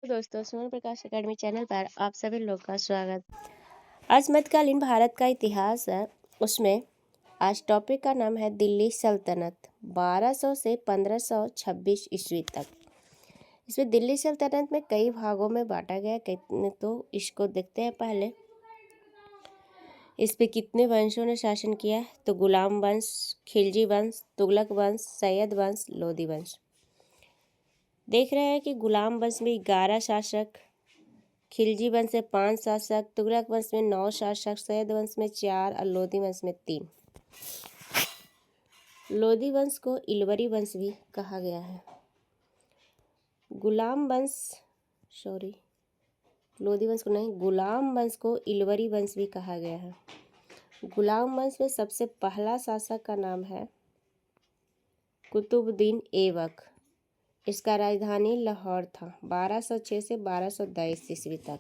तो दोस्तों, Surya Prakash academy channel पर आप सभी लोग का स्वागत। आज मध्यकालीन भारत का इतिहास है। उसमें आज टॉपिक का नाम है दिल्ली सल्तनत 1200 से 1526 ईस्वी तक। इसमें दिल्ली सल्तनत में कई भागों में बांटा गया। कितने तो इसको देखते हैं पहले। इस पे कितने वंशों ने शासन किया तो गुलाम वंश, खिलजी वंश, तुगलक वंश, सैयद वंश, लोधी वंश। देख रहे हैं कि गुलाम वंश में 11 शासक, खिलजी वंश में 5 शासक, तुगलक वंश में 9 शासक, सैयद वंश में 4 और लोधी वंश में 3। लोधी वंश को इलवरी वंश भी कहा गया है। गुलाम वंश लोधी वंश को नहीं, गुलाम वंश को इलवरी वंश भी कहा गया है। गुलाम वंश में सबसे पहला शासक का नाम है कुतुबुद्दीन ऐबक। इसका राजधानी लाहौर था 1206 से 1210 ईस्वी तक।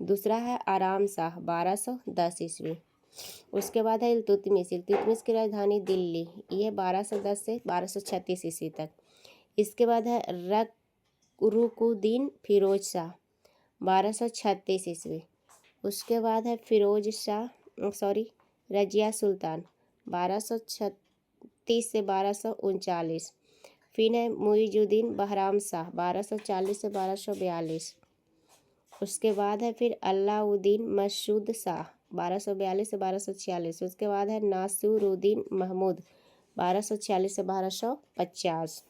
दूसरा है आराम शाह 1210 ईस्वी। उसके बाद है इल्तुतमिश की राजधानी दिल्ली, ये 1210 से 1236 ईस्वी तक। इसके बाद है रुकुद्दीन फिरोज शाह 1236 ईस्वी। उसके बाद है रजिया सुल्तान 1236 से 1239। फिर है मुइजुद्दीन बहराम शाह 1240 से 1242। उसके बाद है फिर अलाउद्दीन मसूद शाह 1242 से 1246। उसके बाद है नासिरुद्दीन महमूद 1246 से 1250।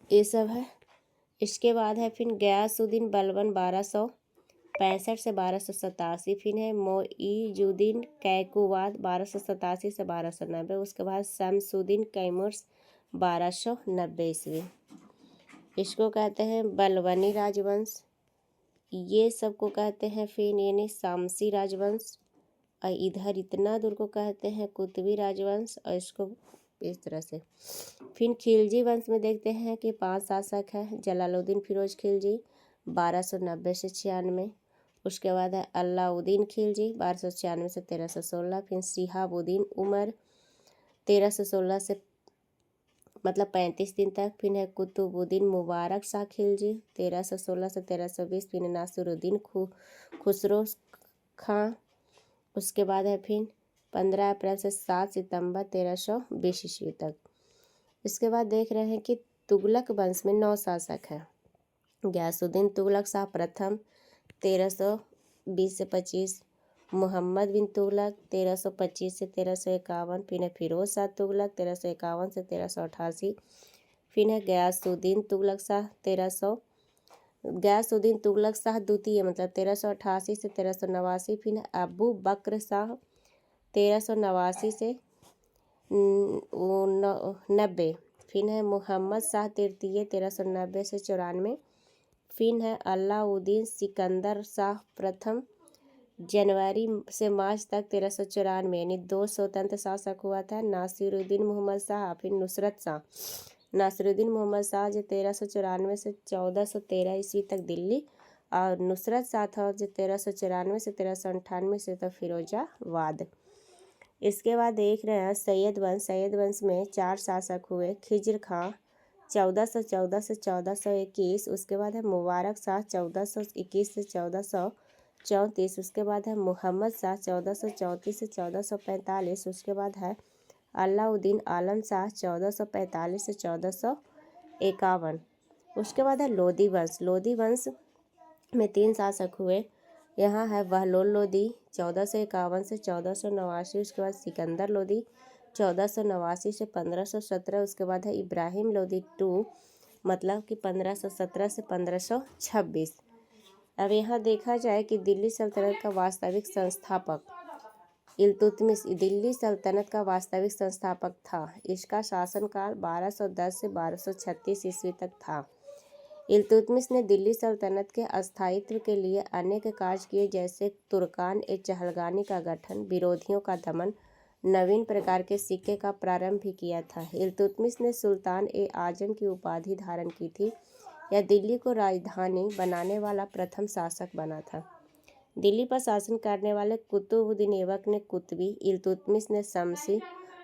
ये सब है। इसके बाद है फिर गयासुद्दीन बलबन 1265 से 1287। फिर है मोइजुद्दीन कैकुवाद 1287 से 1290। उसके बाद शमसुद्दीन कैमूर 1290 ईस्वी। इसको कहते हैं बलबनी राजवंश। ये सबको कहते हैं फिर यानी शामसी राजवंश। और इधर इतना दूर को कहते हैं कुतुबी राजवंश। और इसको इस तरह से फिर खिलजी वंश में देखते हैं कि 5 शासक है। जलालुद्दीन फिरोज खिलजी 1290 से 96। उसके बाद है अलाउद्दीन खिलजी 1296 से 1316। फिर शिहाबुद्दीन उमर 1316 से 35 दिन तक। फिर है कुतुबुद्दीन मुबारक शाह खिलजी 1316 से 1320। फिर नासिरुद्दीन खुसरो खां। उसके बाद है फिर 15 अप्रैल से 7 सितंबर 1320 ईस्वी तक। इसके बाद देख रहे हैं कि तुगलक वंश में 9 शासक हैं। गयासुद्दीन तुगलक शाह प्रथम 1320 से 25। मोहम्मद बिन तुगलक 1325 से 1351। फिर है फिरोज शाह तुगलक 1351 से 1388। फिर है गयासुद्दीन तुगलक शाह गयासुद्दीन तुगलक शाह द्वितीय 1388 से 1389। फिर है अबू बकर शाह 1389 से 90। फिर है मोहम्मद शाह तृतीय 1390 से 94। फिर है अलाउद्दीन सिकंदर शाह प्रथम जनवरी से मार्च तक 1394 यानी 2 स्वतंत्र शासक हुआ था। नासिरुद्दीन मोहम्मद शाह फिर नुसरत शाह। नासिरुद्दीन मोहम्मद शाह जो 1394 से 1413 ईस्वी तक दिल्ली, और नुसरत शाह था जो 1394 से 1398 से तक फिरोजाबाद। इसके बाद देख रहे हैं सैयद वंश। सैयद वंश में 4 शासक हुए। खिज्र खां 1414 से 1421। उसके बाद है मुबारक शाह 1421 से 1434। उसके बाद है मुहम्मद शाह 1434 से 1445। उसके बाद है अलाउद्दीन आलम शाह 1445 से 1451। उसके बाद है लोधी वंश। लोधी वंश में 3 शासक हुए। यहाँ है बहलोल लोधी 1451 से 1489। उसके बाद सिकंदर लोधी 1489 से 1517। उसके बाद है इब्राहिम लोधी 2 मतलब कि 1517 से 1526। अब यहाँ देखा जाए कि दिल्ली सल्तनत का वास्तविक संस्थापक इल्तुतमिश दिल्ली सल्तनत का वास्तविक संस्थापक था। इसका शासनकाल 1210 से 1236 ईस्वी तक था। इल्तुतमिश ने दिल्ली सल्तनत के अस्थायित्व के लिए अनेक कार्य किए, जैसे तुर्कान ए चहलगानी का गठन, विरोधियों का दमन, नवीन प्रकार के सिक्के का प्रारंभ भी किया था। इल्तुतमिश ने सुल्तान ए आजम की उपाधि धारण की थी। यह दिल्ली को राजधानी बनाने वाला प्रथम शासक बना था। दिल्ली पर शासन करने वाले कुतुबुद्दीन ऐबक ने कुतुबी, इल्तुतमिश ने शमसी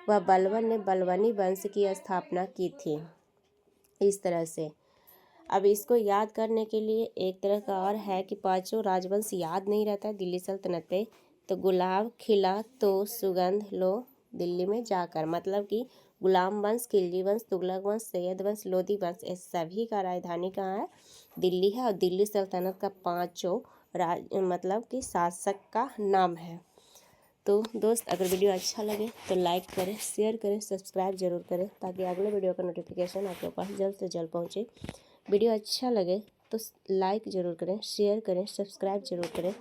व बलबन ने बलबनी वंश की स्थापना की थी। इस तरह से अब इसको याद करने के लिए एक तरह का और है कि पांचों राजवंश याद नहीं रहता है दिल्ली सल्तनत पे, तो गुलाब खिला तो सुगंध लो दिल्ली में जाकर, मतलब कि गुलाम वंश, खिलजी वंश, तुगलक वंश, सैयद वंश, लोधी वंश, इस सभी का राजधानी कहाँ है? दिल्ली है। और दिल्ली सल्तनत का पांचों मतलब कि शासक का नाम है। तो दोस्त, अगर वीडियो अच्छा लगे तो लाइक करें, शेयर करें, सब्सक्राइब जरूर करें, ताकि अगले वीडियो का नोटिफिकेशन आपके पास जल्द से जल्द पहुँचे। वीडियो अच्छा लगे तो लाइक ज़रूर करें, शेयर करें, सब्सक्राइब जरूर करें।